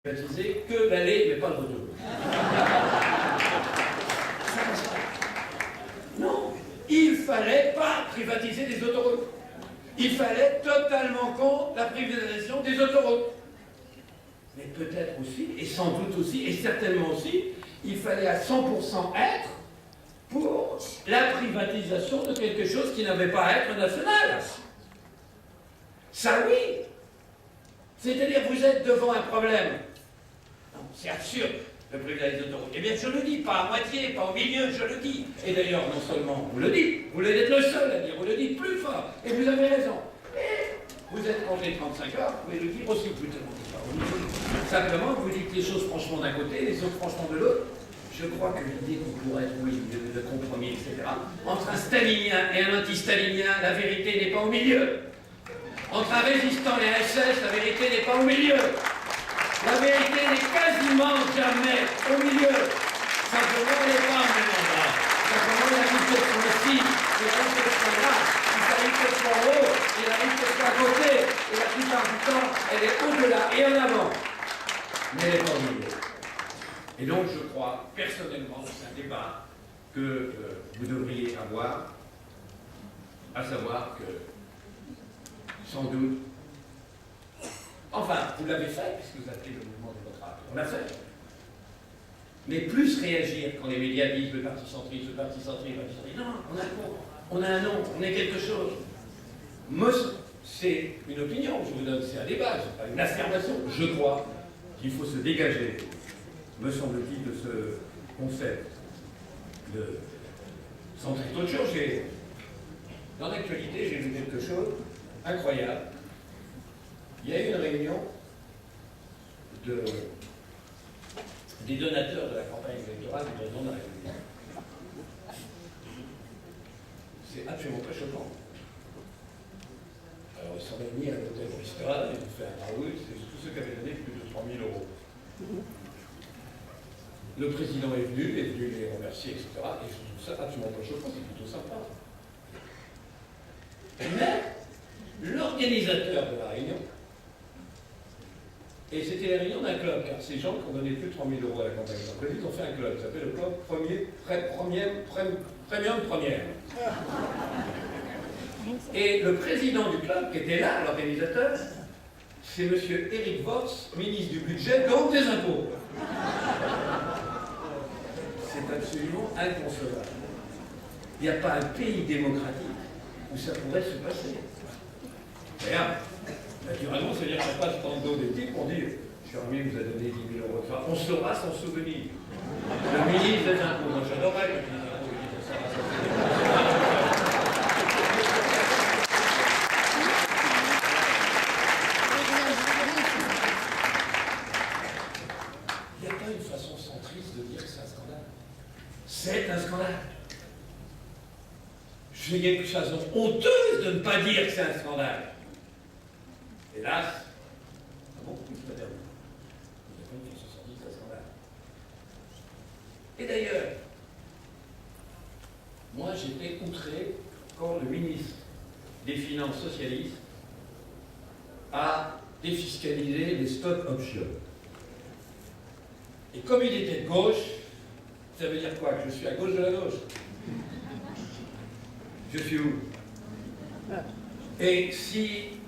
privatiser que l'aller, mais pas le retour. Non, il fallait pas privatiser les autoroutes. Il fallait totalement contre la privatisation des autoroutes. Mais peut-être aussi, et sans doute aussi, et certainement aussi, il fallait à 100% être pour la privatisation de quelque chose qui n'avait pas à être national. Ça oui. C'est-à-dire, vous êtes devant un problème. Non, c'est absurde de privilégier les autoroutes. Eh bien, je le dis, pas à moitié, pas au milieu, je le dis. Et d'ailleurs, non seulement vous le dites, vous êtes le seul à dire, vous le dites plus fort, et vous avez raison. Et vous êtes congé 35 heures, vous pouvez le dire aussi, vous ne le dites pas au milieu. Simplement, vous dites les choses franchement d'un côté, les autres franchement de l'autre. Je crois que l'idée qu'on pourrait trouver de compromis, etc., entre un stalinien et un anti-stalinien, la vérité n'est pas au milieu. Entre un résistant et un SS, la vérité n'est pas au milieu. La vérité n'est quasiment jamais au milieu. Simplement, elle n'est pas en même endroit. Simplement, il y a une question ici, et la une question là, il y a une question en haut, et la une question à côté, et la plupart du temps, elle est au-delà et en avant. Mais elle n'est pas au milieu. Et donc, je crois, personnellement, c'est un débat que vous devriez avoir, à savoir que, sans doute, enfin, vous l'avez fait, puisque vous appelez le mouvement de votre âge, on l'a fait. Mais plus réagir quand les médias disent le parti centriste, le parti centriste, le parti centriste, non, on a un nom, on est quelque chose. Moi, c'est une opinion, je vous donne, c'est un débat, c'est pas une affirmation. Je crois qu'il faut se dégager, me semble-t-il, de ce concept de centriste. Autre chose, dans l'actualité, j'ai vu quelque chose incroyable. Il y a eu une réunion des donateurs de la campagne électorale du président de la République. C'est absolument très choquant. Alors, ils sont réunis à l'hôtel Vista, ils ont fait un raout, c'est tous ceux qui avaient donné plus de 3 000 €. Le président est venu les remercier, etc. Et je trouve ça absolument pas choquant, c'est plutôt sympa. Mais l'organisateur de la réunion, et c'était la réunion d'un club, car ces gens qui ont donné plus de 3 000 € à la campagne d'entreprise, ils ont fait un club, ça s'appelle le club Premium Première. Et le président du club, qui était là, l'organisateur, c'est M. Éric Vos, ministre du budget, donc des impôts. C'est absolument inconcevable. Il n'y a pas un pays démocratique où ça pourrait se passer. Regarde, naturellement, c'est-à-dire qu'on passe dans le dos des types, on dit Charmier vous a donné 10 000 €. On saura s'en souvenir. Le ministre des impôts, moi j'adorais le ministre des impôts, il dit ça va s'en souvenir. Il n'y a pas une façon centriste de dire que c'est un scandale. C'est un scandale. Il y a une façon honteuse de ne pas dire que c'est un scandale. Hélas, ah bon, il n'y a pas une façon centriste, c'est un scandale. Et d'ailleurs, moi j'étais outré quand le ministre des Finances socialiste a défiscalisé les stock options. Et comme il était de gauche, ça veut dire quoi? Que je suis à gauche de la gauche. Je suis où? Et si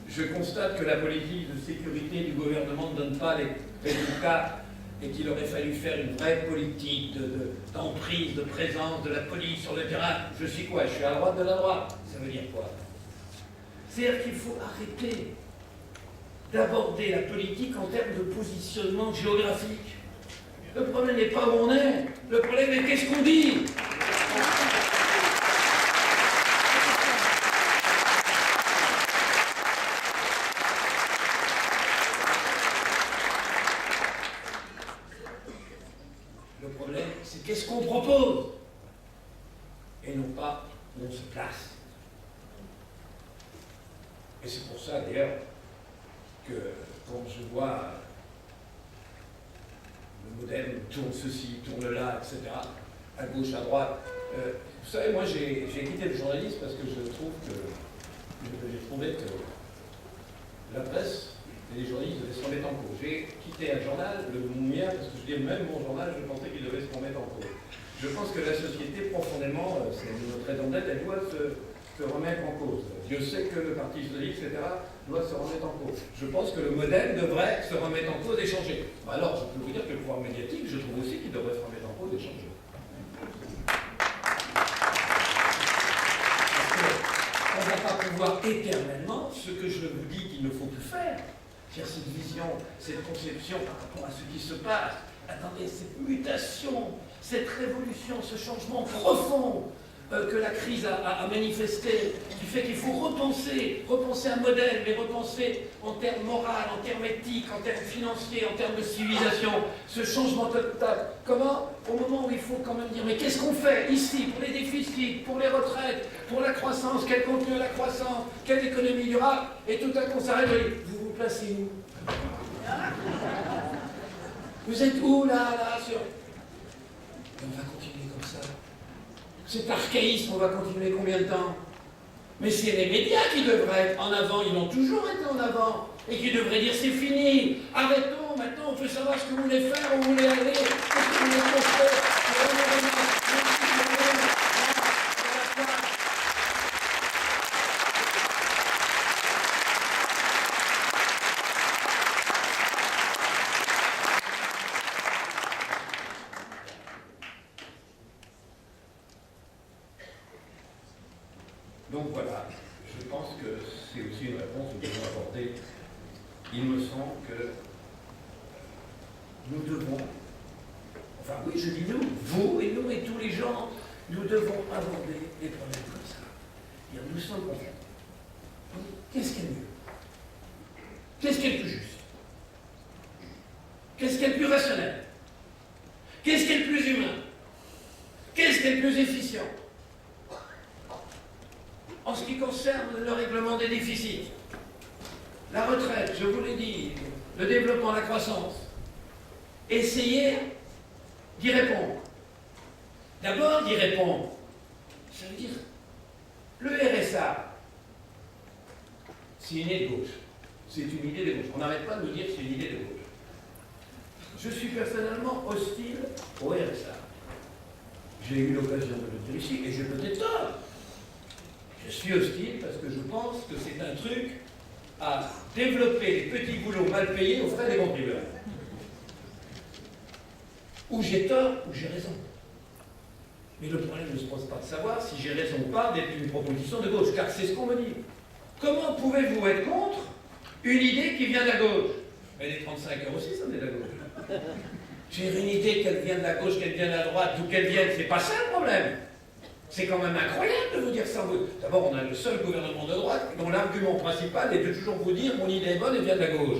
je constate que la politique de sécurité du gouvernement ne donne pas les résultats et qu'il aurait fallu faire une vraie politique d'emprise, de présence de la police sur le terrain, je suis quoi? Je suis à droite de la droite. Ça veut dire quoi? C'est-à-dire qu'il faut arrêter d'aborder la politique en termes de positionnement géographique. Le problème n'est pas où on est, le problème est qu'est-ce qu'on dit. Le problème, c'est qu'est-ce qu'on propose et non pas où on se place. Et c'est pour ça d'ailleurs que quand je vois le modèle tourne ceci, tourne là, etc., à gauche, à droite, vous savez, moi j'ai quitté le journalisme parce que je trouve que j'ai trouvé que la presse et les journalistes devaient se remettre en cause. J'ai quitté un journal, le mien, parce que je dis même mon journal, je pensais qu'il devait se remettre en cause. Je pense que la société, profondément, c'est notre raison d'être, elle doit se remettre en cause. Dieu sait que le Parti islamique, etc., doit se remettre en cause. Je pense que le modèle devrait se remettre en cause et changer. Alors, je peux vous dire que le pouvoir médiatique, je trouve aussi qu'il devrait se remettre en cause et changer. On ne va pas pouvoir éternellement, ce que je vous dis qu'il ne faut plus faire, c'est cette vision, cette conception par rapport à ce qui se passe. Attendez, cette mutation, cette révolution, ce changement profond que la crise a manifesté, qui fait qu'il faut repenser un modèle, mais repenser en termes moraux, en termes éthiques, en termes financiers, en termes de civilisation, ce changement total. Comment, au moment où il faut quand même dire, mais qu'est-ce qu'on fait ici pour les déficits, pour les retraites, pour la croissance, quel contenu à la croissance, quelle économie il y aura, et tout à coup on s'arrête et dit, vous vous placez où? Vous êtes où là sur... On va continuer comme ça. Cet archaïsme, on va continuer combien de temps? Mais c'est les médias qui devraient être en avant, ils ont toujours été en avant, et qui devraient dire c'est fini, arrêtons, maintenant on veut savoir ce que vous voulez faire, où vous voulez aller, qu'est-ce que vous voulez construire. Donc voilà, je pense que c'est aussi une réponse que nous devons apporter. Il me semble que nous devons, enfin oui, je dis nous, vous et nous et tous les gens, nous devons aborder les problèmes comme ça. Dire, nous sommes confrontés. Qu'est-ce qui est mieux? Qu'est-ce qui est le plus juste? Qu'est-ce qui est le plus rationnel? Qu'est-ce qui est le plus humain? Qu'est-ce qui est le plus efficient? En ce qui concerne le règlement des déficits, la retraite, je vous l'ai dit, le développement, la croissance, essayez d'y répondre. D'abord d'y répondre. Ça veut dire, le RSA, c'est une idée de gauche. C'est une idée de gauche. On n'arrête pas de nous dire que c'est une idée de gauche. Je suis personnellement hostile au RSA. J'ai eu l'occasion de le dire ici, et j'ai peut-être tort. Je suis hostile parce que je pense que c'est un truc à développer les petits boulots mal payés aux frais des contribuables. Ou j'ai tort, ou j'ai raison. Mais le problème ne se pose pas de savoir si j'ai raison ou pas d'être une proposition de gauche, car c'est ce qu'on me dit. Comment pouvez-vous être contre une idée qui vient de la gauche? Mais les 35 heures aussi, ça vient de la gauche. J'ai une idée qu'elle vient de la gauche, qu'elle vient de la droite, d'où qu'elle vienne, c'est pas ça le problème. C'est quand même incroyable de vous dire ça. D'abord, on a le seul gouvernement de droite dont l'argument principal est de toujours vous dire mon idée est bonne et vient de la gauche.